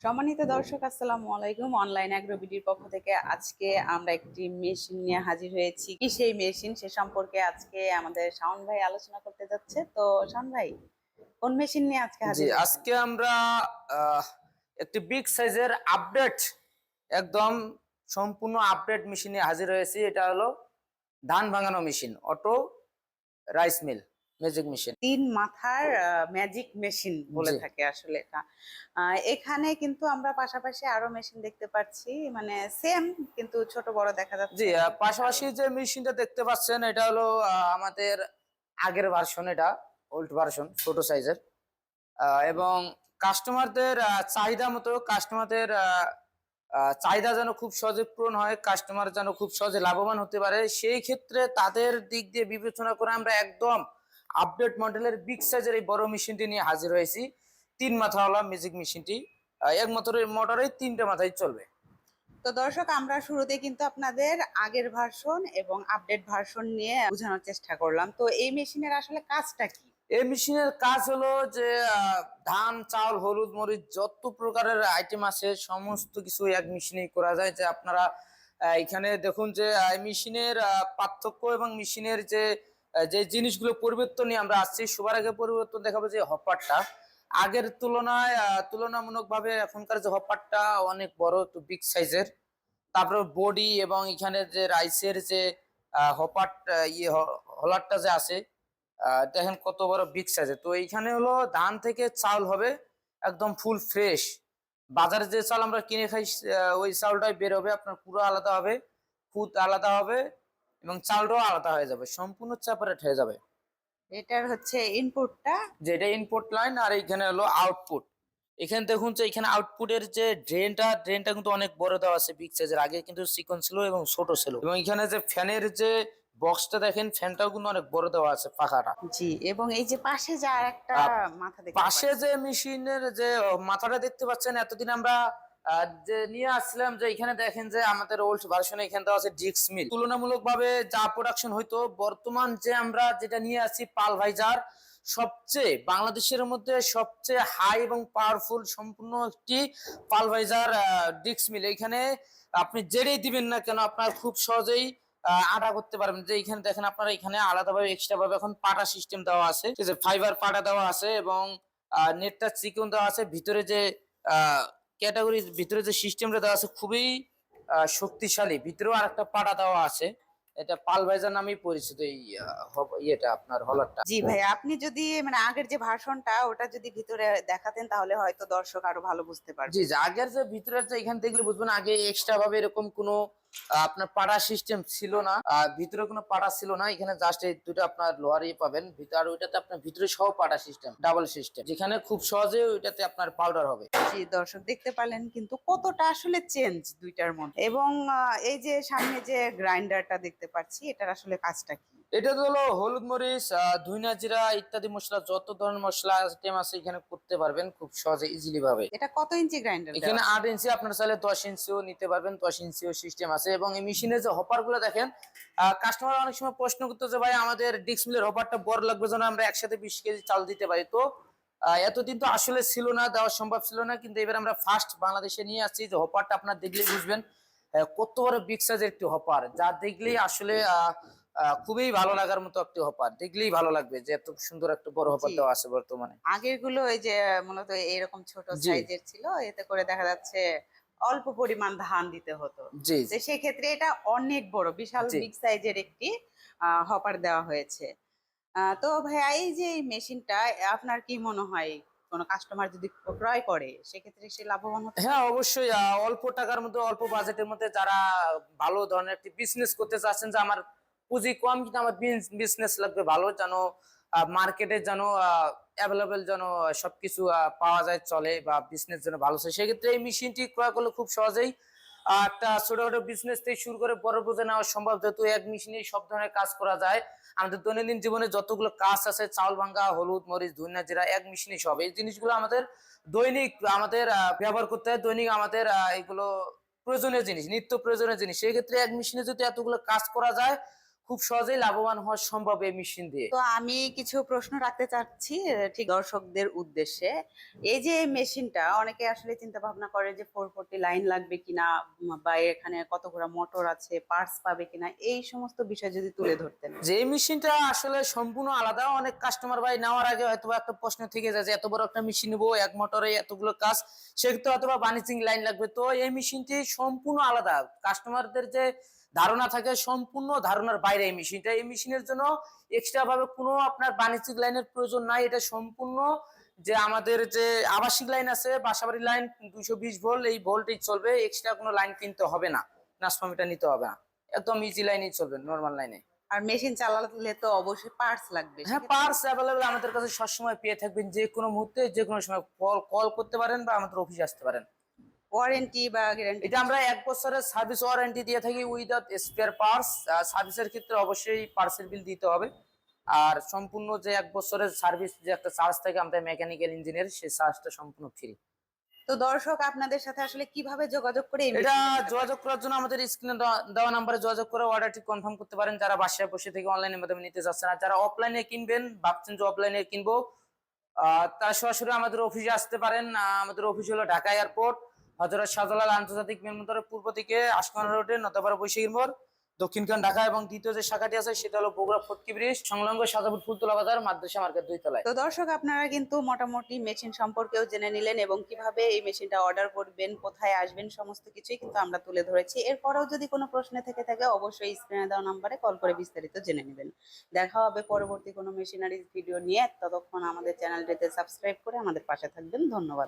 সম্মানিত দর্শক, আসসালামু আলাইকুম। অনলাইন অ্যাগ্রোবিডির পক্ষ থেকে আজকে আমরা একটি মেশিন নিয়ে হাজির হয়েছি। কি সেই মেশিন সে সম্পর্কে আজকে আমাদের শাওন ভাই আলোচনা করতে যাচ্ছে। তো শাওন ভাই, কোন মেশিন নিয়ে আজকে জি, হাজির হয়েছেন? আজকে আমরা আহ, একটি বিগ সাইজের আপডেট, একদম সম্পূর্ণ আপডেট মেশিনে হাজির হয়েছি। এটা হলো ধান ভাঙানো machine, auto rice mill magic machine. তিন মাথার ম্যাজিক মেশিন বলে জি থাকে আসলে এটা। এখানে কিন্তু আমরা পাশাপাশি আরো মেশিন দেখতে পাচ্ছি, মানে সেম কিন্তু ছোট বড় দেখা জি, যাচ্ছে। পাশাপাশি যে মেশিনটা দেখতে পাচ্ছেন এটা হলো আমাদের আগের ভার্সন, এটা ওল্ড ভার্সন, ছোট সাইজের। এবং কাস্টমারদের চাহিদা মতো, কাস্টমারদের চাহিদা যেন খুব সহজে পূরণ হয়, কাস্টমার যেন খুব সহজে লাভবান হতে পারে, সেই ক্ষেত্রে তাদের দিক দিয়ে বিবেচনা করে আমরা একদম আপডেট মডেলের বিগ সাইজের এই বড় মেশিনটি নিয়ে হাজির হয়েছি। তিন মাথাওয়ালা ম্যাজিক মেশিনটি এক মোটরের মোটরে তিনটে মাথায় চলবে। তো দর্শক, আমরা শুরুতে কিন্তু আপনাদের আগের ভার্সন এবং আপডেট ভার্সন নিয়ে বোঝানোর চেষ্টা করলাম। তো এই মেশিনের আসলে কাজটা কি? এই মেশিনের কাজ হলো যে ধান, চাল, হলুদ, মরিচ যত প্রকারের আইটেম আছে সমস্ত কিছু এক মেশিনেই করা যায়। যে আপনারা এখানে দেখুন যে মেশিনের পার্থক্য এবং মেশিনের যে জিনিসগুলো পরিবর্তন নিয়ে আমরা আসছি। সবার আগে পরিবর্তন দেখাবো যে হপারটা আগের তুলনায় তুলনামূলকভাবে এখনকার যে হপারটা অনেক বড়, একটু বিগ সাইজের। তারপরে বডি এবং এখানে যে রাইসের যে হপার হলারটা যে আছে, দেখেন কত বড় বিগ সাইজে। তো এইখানে হলো ধান থেকে চাল হবে একদম ফুল ফ্রেশ। বাজারে যে চাল আমরা কিনে খাই ওই চালটাই বের হবে, আপনার পুরো আলাদা হবে, খুদ আলাদা হবে এবং চালটাও আলাদা হয়ে যাবে, সম্পূর্ণ সেপারেট হয়ে যাবে। এটার হচ্ছে ইনপুটটা। যেটা ইনপুট লাইন আর এখানে হলো আউটপুট। এখানে দেখুন যে এখানে আউটপুটের যে ড্রেনটা কিন্তু অনেক বড় দেওয়া আছে বিগ সাইজের। আগে কিন্তু চিকন ছিল এবং ছোট ছিল। এবং এখানে যে ফ্যানের যে বক্সটা দেখেন, ফ্যানটাও কিন্তু অনেক বড় দেওয়া আছে, পাখাটা। জি, এবং এই যে পাশে যে আর একটা আহ, মাথা দেখতে পাশে পাচ্ছি। যে মেশিনের যে মাথাটা দেখতে পাচ্ছেন, এতদিন আমরা যে নিয়ে আসছিলাম, যে এখানে দেখেন যে আমাদের ওল্ড ভার্সনে এখানে দেওয়া আছে ডিক্স মিল। তুলনামূলক ভাবে যা প্রোডাকশন হইতো, বর্তমান যে আমরা যেটা নিয়ে আসছি পালভাইজার, সবচেয়ে বাংলাদেশের মধ্যে সবচেয়ে হাই এবং পাওয়ারফুল সম্পূর্ণ একটি পালভাইজার ডিক্স মিল। এখানে আপনি যেটাই দিবেন না কেন আপনার খুব সহজেই আটা করতে পারবেন। যে এখানে দেখেন আপনারা এখানে আলাদাভাবে এক্সট্রা ভাবে এখন পাটা সিস্টেম দেওয়া আছে, ঠিক আছে, ফাইবার পাটা দেওয়া আছে এবং নেটটা চিকন দেওয়া আছে। ভিতরে যে ক্যাটাগরি, ভিতরে যে সিস্টেমটা দেওয়া আছে খুবই শক্তিশালী। ভিতরেও আরেকটা পাটা দেওয়া আছে, এটা পালভাইজার নামেই পরিচিত এই ইয়েটা, আপনার হলারটা। জি ভাই, আপনি যদি মানে আগের যে ভার্সনটা ওটা যদি ভিতরে দেখাতেন তাহলে হয়তো দর্শক আরো ভালো বুঝতে জি পারবে। জি, আগের যে ভিতরের যে এখান দেখলে বুঝবেন, আগে এক্সট্রা ভাবে এরকম কোনো আপনার পাড়া সিস্টেম ছিল না, ভিতরে কোনো পাড়া ছিল না। এখানে জাস্ট এই দুটো আপনার লোহারই পাবেন ভিতরে, আর ওইটাতে আপনার ভিতরে সহ পাড়া সিস্টেম, ডাবল সিস্টেম, যেখানে খুব সহজে ওইটাতে আপনার পাউডার হবে। জি দর্শক, দেখতে পারলেন কিন্তু কতটা আসলে চেঞ্জ দুইটার মধ্যে। এবং এই যে সামনে যে গ্রাইন্ডারটা দেখতে পাচ্ছি, এটার আসলে কাজটা কি? এটা তো হলো হলুদ, মরিচ, ধনিয়া, জিরা ইত্যাদি মশলা, যত ধরনের মশলা আইটেম আছে এখানে করতে পারবেন খুব সহজে, ইজিলি ভাবে। এটা কত ইঞ্চি গ্রাইন্ডার দেওয়া এখানে আছে? 8 ইঞ্চি, আপনার চাইলে 10 ইঞ্চিও নিতে পারবেন, 10 ইঞ্চিও সিস্টেম আছে। এবং এই মেশিনের যে হপার গুলো দেখেন, কাস্টমার অনেক সময় প্রশ্ন করতো যে ভাই আমাদের ডিক্স মিলের হপারটা বড় লাগবে যেন আমরা একসাথে 20 কেজি চাল দিতে পারি। তো এতদিন তো আসলে ছিল না, দেওয়া সম্ভব ছিল না, কিন্তু এবার আমরা ফার্স্ট বাংলাদেশে নিয়ে আসছি। যে হপারটা আপনার দেখলেই বুঝবেন কত বড় বিগ সাইজের একটি হপার, যা দেখলেই আসলে খুবই ভালো লাগার মতো একটি হপার। দেখলেই ভালো লাগবে যে এত সুন্দর একটা বড় হপার জি, দেওয়া আছে বর্তমানে। আগের গুলো এই যে মূলত এরকম ছোট জি সাইজের ছিল, এতে করে দেখা যাচ্ছে অল্প পরিমাণ ধান দিতে হতো। জি তো সেক্ষেত্রে এটা অনেক বড়, বিশাল জি বিগ সাইজের একটি হপার দেওয়া হয়েছে। তো ভাইয়া, এই যে এই মেশিনটা আপনার কি মনে হয় কোনো কাস্টমার যদি ক্রয় করে সেক্ষেত্রে সে লাভবান হতে হ্যাঁ, পারবে? অবশ্যই। অল্প টাকার মধ্যে, অল্প বাজেটের মধ্যে যারা ভালো ধরনের একটি বিজনেস করতে চাচ্ছেন, যে আমার পুঁজি কম কিন্তু আমার বিজনেস লাগবে ভালো, যেন মার্কেটে যেন অ্যাভেলেবেল, যেন সবকিছু পাওয়া যায়, চলে, বা বিজনেস যেন ভালো হয়, সেক্ষেত্রে এই মেশিনটি ক্রয় করলে খুব সহজেই একটা ছোটখাটো বিজনেস থেকে শুরু করে বড় বুঝে নেওয়া সম্ভব, যেহেতু এক মেশিনেই সব ধরনের কাজ করা যায়। আমাদের দৈনন্দিন জীবনে যতগুলো কাজ আছে, চাউল ভাঙ্গা, হলুদ, মরিচ, ধনিয়া, জিরা, এক মেশিনেই সব। এই জিনিসগুলো আমাদের দৈনিক আমাদের ব্যবহার করতে হয়, দৈনিক আমাদের এগুলো প্রয়োজনীয় জিনিস, নিত্য প্রয়োজনীয় জিনিস। সেই ক্ষেত্রে এক মেশিনে যদি এতগুলো কাজ করা যায়, খুব সহজেই লাভবান হওয়া সম্ভব এই মেশিন দিয়ে। তো আমি কিছু প্রশ্ন রাখতে চাচ্ছি ঠিক দর্শকদের উদ্দেশ্যে। এই যে মেশিনটা অনেকে আসলে চিন্তা ভাবনা করে যে 440 লাইন লাগবে কিনা, বা এখানে কতগুলো মোটর আছে, পার্টস পাবে কিনা, এই সমস্ত বিষয় যদি তুলে ধরতেন। যে এই মেশিনটা আসলে সম্পূর্ণ আলাদা। অনেক কাস্টমার ভাই নেওয়ার আগে হয়তো একটা প্রশ্ন থেকে যায় যে এত বড় একটা মেশিন নেবো, এক মোটরে এতগুলো কাজ, সেক্ষেত্রে হয়তো বানিচিং লাইন লাগবে। তো এই মেশিনটি সম্পূর্ণ আলাদা। কাস্টমারদের যে ধারণা থাকে সম্পূর্ণ ধারণার বাইরে এই মেশিনটা। এই মেশিনের জন্য এক্সট্রা ভাবে কোনো আপনার বাণিজ্যিক লাইনের প্রয়োজন নাই। এটা সম্পূর্ণ যে আমাদের যে আবাসিক লাইন আছে, বাসাবাড়ি লাইন 220 ভোল্ট, এই ভোল্টেজ চলবে। এক্সট্রা কোনো লাইন কিনতে হবে না, ট্রান্সফরমার নিতে হবে না, একদম ইজি লাইনেই চলবে, নর্মাল লাইনে। আর মেশিন চালালে তো অবশ্যই পার্টস লাগবে, হ্যাঁ, পার্টস অ্যাভেলেবল আমাদের কাছে সবসময় পেয়ে থাকবেন। যে কোনো মুহূর্তে যে কোনো সময় কল করতে পারেন বা আমাদের অফিসে আসতে পারেন। ওয়ারেন্টি বা গ্যারান্টি? এটা আমরা 1 বছরের সার্ভিস ওয়ারেন্টি দিয়ে থাকি উইদাউট স্পেয়ার পার্টস। সার্ভিসের ক্ষেত্রে অবশ্যই পার্টসের বিল দিতে হবে। আর সম্পূর্ণ যে 1 বছরের সার্ভিস যে একটা চার্জ থাকে আমাদের মেকানিক্যাল ইঞ্জিনিয়ার, সেই চার্জটা সম্পূর্ণ ফ্রি। তো দর্শক আপনাদের সাথে আসলে কিভাবে যোগাযোগ করে এই এটা মেশিনটা নিতে পারে? যোগাযোগ করার জন্য আমাদের স্ক্রিনে দেওয়া নাম্বারে যোগাযোগ করে অর্ডারটি কনফার্ম করতে পারেন, যারা বাসায় বসে থেকে অনলাইনের মাধ্যমে নিতে চাচ্ছেন। আর যারা অফলাইনে কিনবেন, ভাবছেন যে অফলাইনে কিনবো, তারা সরাসরি আমাদের অফিসে আসতে পারেন। আমাদের অফিস হলো ঢাকা এয়ারপোর্ট, হযরত শাহজালাল আন্তর্জাতিক বিমানবন্দরের পূর্ব দিকে আশকানা রোডে, নতাপাড়া বৈশাখীর মোড়, দক্ষিণখান ঢাকা। এবং দ্বিতীয় যে শাখাটি আছে সেটা হলো বগুড়া ফটকি ব্রিজ সংলগ্ন সাজাপুর ফুলতলা বাজার, মাদ্রাসা মার্কেট 2 তলায়। তো দর্শক আপনারা কিন্তু মোটামুটি মেশিন সম্পর্কেও জেনে নিলেন এবং কিভাবে এই মেশিনটা অর্ডার করবেন, কোথায় আসবেন, সমস্ত কিছুই কিন্তু আমরা তুলে ধরেছি। এরপরেও যদি কোনো প্রশ্ন থেকে থাকে অবশ্যই স্ক্রিনে দেওয়া নাম্বারে কল করে বিস্তারিত জেনে নেবেন। দেখা হবে পরবর্তী কোনো মেশিনারিজ ভিডিও নিয়ে। ততক্ষণ আমাদের চ্যানেলটিতে সাবস্ক্রাইব করে আমাদের পাশে থাকবেন। ধন্যবাদ।